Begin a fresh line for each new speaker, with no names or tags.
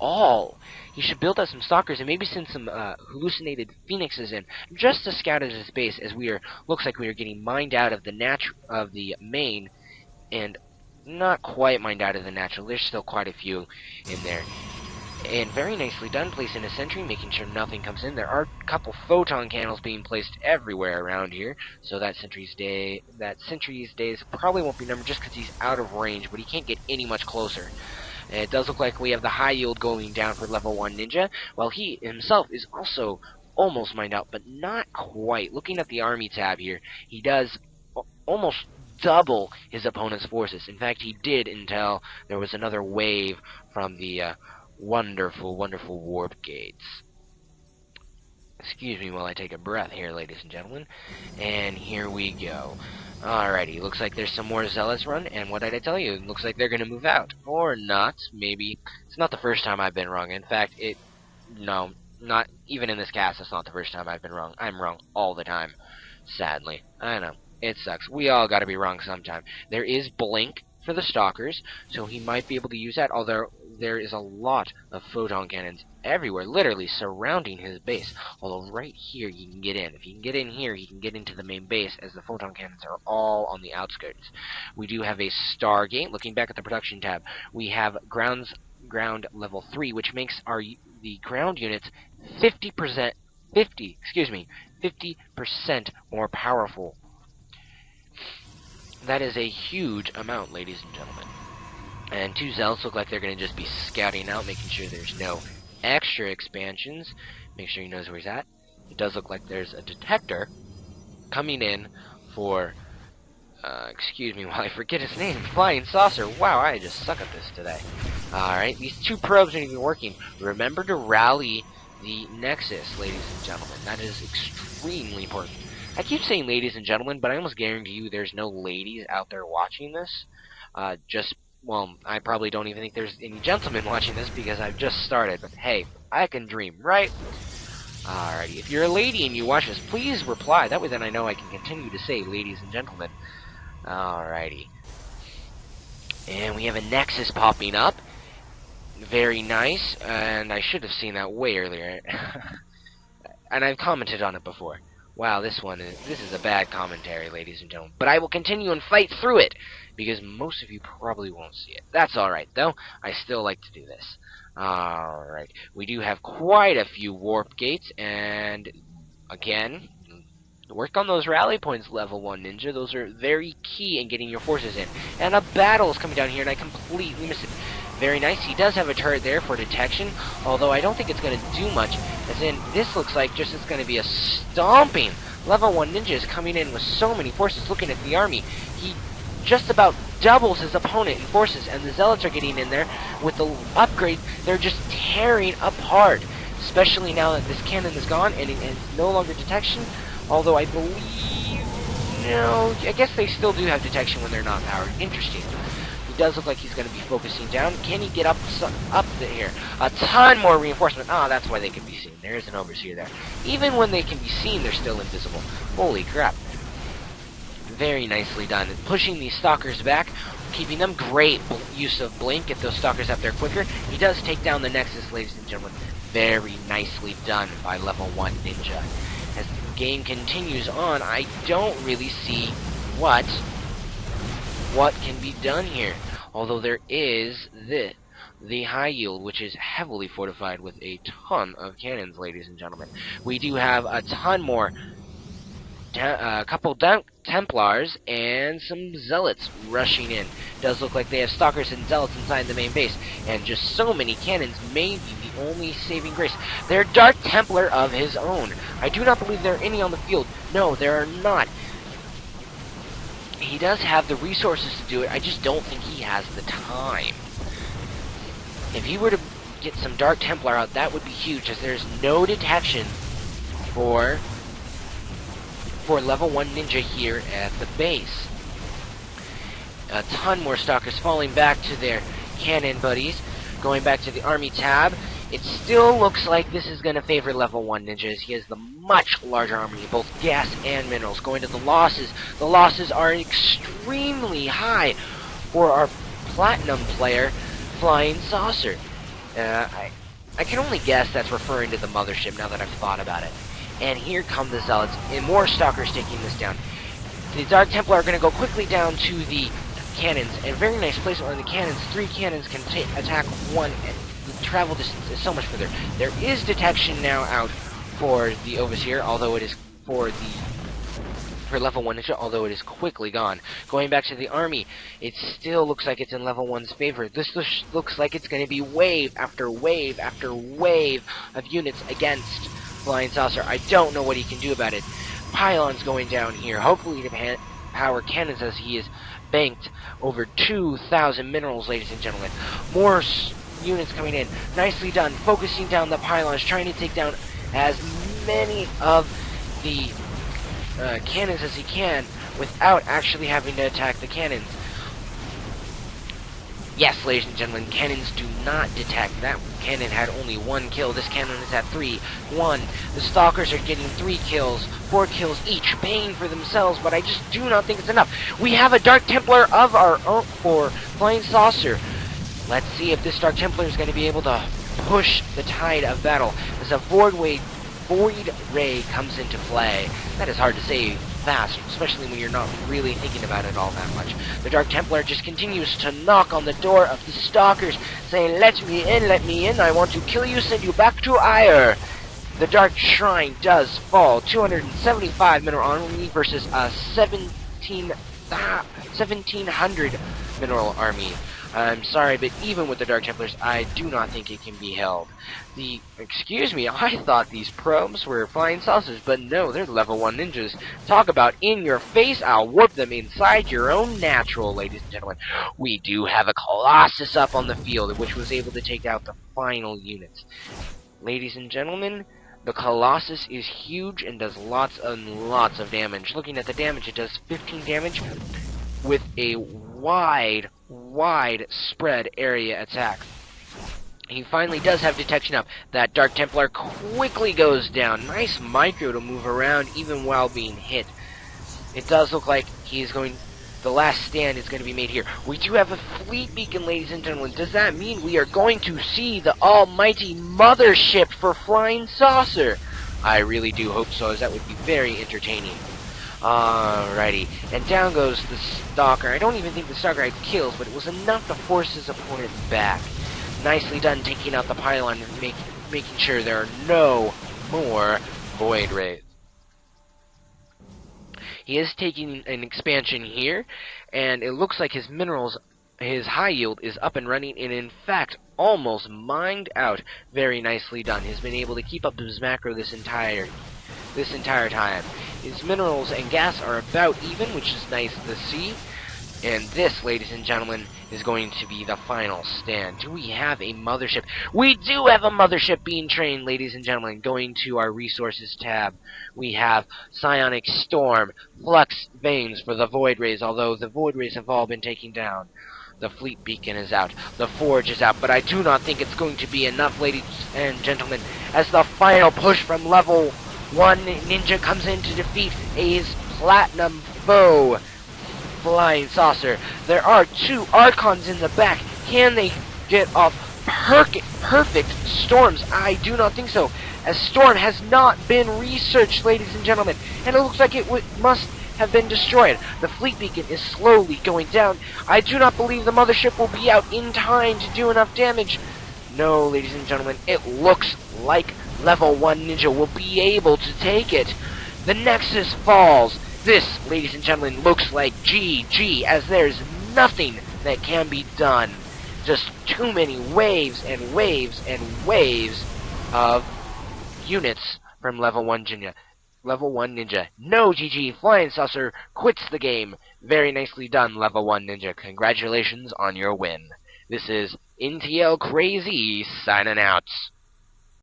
all. He should build out some stalkers and maybe send some hallucinated phoenixes in just to scout at his base, as looks like we are getting mined out of the main, and not quite mined out of the natural. There's still quite a few in there. And very nicely done, placing a sentry, making sure nothing comes in. There are a couple photon candles being placed everywhere around here, so that sentry's days probably won't be numbered just because he's out of range, but he can't get any much closer. And it does look like we have the high yield going down for level 1 ninja, while he himself is also almost mined out, but not quite. Looking at the army tab here, he does almost double his opponent's forces. In fact, he did until there was another wave from the wonderful, wonderful warp gates. Excuse me while I take a breath here, ladies and gentlemen. And here we go. Alrighty, looks like there's some more zealots run, and what did I tell you? It looks like they're gonna move out. Or not, maybe. It's not the first time I've been wrong. In fact, no, not even in this cast, it's not the first time I've been wrong. I'm wrong all the time, sadly. I know, it sucks. We all gotta be wrong sometime. There is blink for the stalkers, so he might be able to use that, although there is a lot of photon cannons everywhere, literally surrounding his base. Although right here he can get in. If he can get in here, he can get into the main base, as the photon cannons are all on the outskirts. We do have a Stargate. Looking back at the production tab, we have ground level 3, which makes the ground units 50% more powerful. That is a huge amount, ladies and gentlemen. And 2 zealots look like they're going to just be scouting out, making sure there's no extra expansions. Make sure he knows where he's at. It does look like there's a detector coming in for, excuse me while I forget his name, Flying Saucer. Wow, I just suck at this today. Alright, these 2 probes aren't even working. Remember to rally the Nexus, ladies and gentlemen. That is extremely important. I keep saying ladies and gentlemen, but I almost guarantee you there's no ladies out there watching this. Well, I probably don't even think there's any gentlemen watching this because I've just started, but hey, I can dream, right? Alrighty, if you're a lady and you watch this, please reply. That way then I know I can continue to say ladies and gentlemen. Alrighty. And we have a Nexus popping up. Very nice, and I should have seen that way earlier. And I've commented on it before. Wow, this is a bad commentary, ladies and gentlemen. But I will continue and fight through it, because most of you probably won't see it. That's alright, though. I still like to do this. Alright, we do have quite a few warp gates, and again, work on those rally points, level 1 ninja. Those are very key in getting your forces in. And a battle is coming down here, and I completely missed it. Very nice. He does have a turret there for detection, although I don't think it's going to do much, as in, this looks like just it's going to be a stomping. Level 1 ninja is coming in with so many forces. Looking at the army, he just about doubles his opponent in forces, and the zealots are getting in there with the upgrade. They're just tearing apart, especially now that this cannon is gone and it is no longer detection, although I believe, no, I guess they still do have detection when they're not powered. Interesting. Does look like he's going to be focusing down. Can he get up here? A ton more reinforcement. Ah, that's why they can be seen. There is an overseer there. Even when they can be seen, they're still invisible. Holy crap. Very nicely done. Pushing these stalkers back, keeping them. Great use of blink. Get those stalkers up there quicker. He does take down the Nexus, ladies and gentlemen. Very nicely done by level 1 ninja. As the game continues on, I don't really see what can be done here. Although there is the high yield, which is heavily fortified with a ton of cannons, ladies and gentlemen. We do have a ton more, a couple Templars and some Zealots rushing in. Does look like they have Stalkers and Zealots inside the main base, and just so many cannons may be the only saving grace. They're Dark Templar of his own. I do not believe there are any on the field. No, there are not. He does have the resources to do it, I just don't think he has the time. If he were to get some Dark Templar out, that would be huge, as there's no detection for level 1 ninja here at the base. A ton more Stalkers falling back to their cannon buddies. Going back to the army tab, it still looks like this is going to favor level 1 ninjas. He has the much larger army, both gas and minerals. Going to the losses are extremely high for our platinum player, Flying Saucer. I can only guess that's referring to the mothership now that I've thought about it. And here come the Zealots, and more Stalkers taking this down. The Dark Templar are going to go quickly down to the cannons, and very nice placement on the cannons. 3 cannons can attack 1, and the travel distance is so much further. There is detection now out for the Overseer, although it is for level 1 ninja, although it is quickly gone. Going back to the army, it still looks like it's in level 1's favor. This looks like it's going to be wave after wave after wave of units against Flying Saucer. I don't know what he can do about it. Pylons going down here, hopefully to power cannons as he is banked over 2,000 minerals, ladies and gentlemen. More units coming in. Nicely done. Focusing down the pylons, trying to take down as many of the cannons as he can without actually having to attack the cannons. Yes, ladies and gentlemen, cannons do not detect. That cannon had only 1 kill. This cannon is at 3. 1. The Stalkers are getting 3 kills. 4 kills each, paying for themselves, but I just do not think it's enough. We have a Dark Templar of our own for Flying Saucer. Let's see if this Dark Templar is going to be able to push the tide of battle. As a Void Ray comes into play. That is hard to say fast, especially when you're not really thinking about it all that much. The Dark Templar just continues to knock on the door of the Stalkers, saying, let me in, I want to kill you, send you back to Ire. The Dark Shrine does fall. 275 mineral army versus a 1,700 mineral army. I'm sorry, but even with the Dark Templars, I do not think it can be held. Excuse me, I thought these probes were Flying Saucers, but no, they're level 1 ninjas. Talk about in your face, I'll warp them inside your own natural, ladies and gentlemen. We do have a Colossus up on the field, which was able to take out the final units. Ladies and gentlemen, the Colossus is huge and does lots and lots of damage. Looking at the damage, it does 15 damage with a wide spread area attack. He finally does have detection up. That Dark Templar quickly goes down. Nice micro to move around even while being hit. It does look like he's going... The last stand is going to be made here. We do have a fleet beacon, ladies and gentlemen. Does that mean we are going to see the almighty mothership for Flying Saucer? I really do hope so, as that would be very entertaining. Alrighty, and down goes the Stalker. I don't even think the Stalker had kills, but it was enough to force his opponent back. Nicely done taking out the pylon and making sure there are no more Void Rays. He is taking an expansion here, and it looks like his minerals, his high yield is up and running, and in fact almost mined out. Very nicely done. He's been able to keep up his macro this entire time. His minerals and gas are about even, which is nice to see. And this, ladies and gentlemen, is going to be the final stand. Do we have a mothership? We do have a mothership being trained, ladies and gentlemen. Going to our resources tab, we have Psionic Storm, Flux Veins for the Void Rays, although the Void Rays have all been taken down. The Fleet Beacon is out. The Forge is out, but I do not think it's going to be enough, ladies and gentlemen, as the final push from level 1 ninja comes in to defeat his platinum foe, Flying Saucer. There are 2 Archons in the back. Can they get off perfect Storms? I do not think so, as Storm has not been researched, ladies and gentlemen, and it looks like it must have been destroyed. The Fleet Beacon is slowly going down. I do not believe the mothership will be out in time to do enough damage. No, ladies and gentlemen, it looks like level 1 ninja will be able to take it. The Nexus falls. This, ladies and gentlemen, looks like GG, as there's nothing that can be done. Just too many waves and waves and waves of units from level 1 ninja. Level 1 ninja. No GG, Flying Saucer quits the game. Very nicely done, level 1 ninja. Congratulations on your win. This is NTLkrayZ signing out.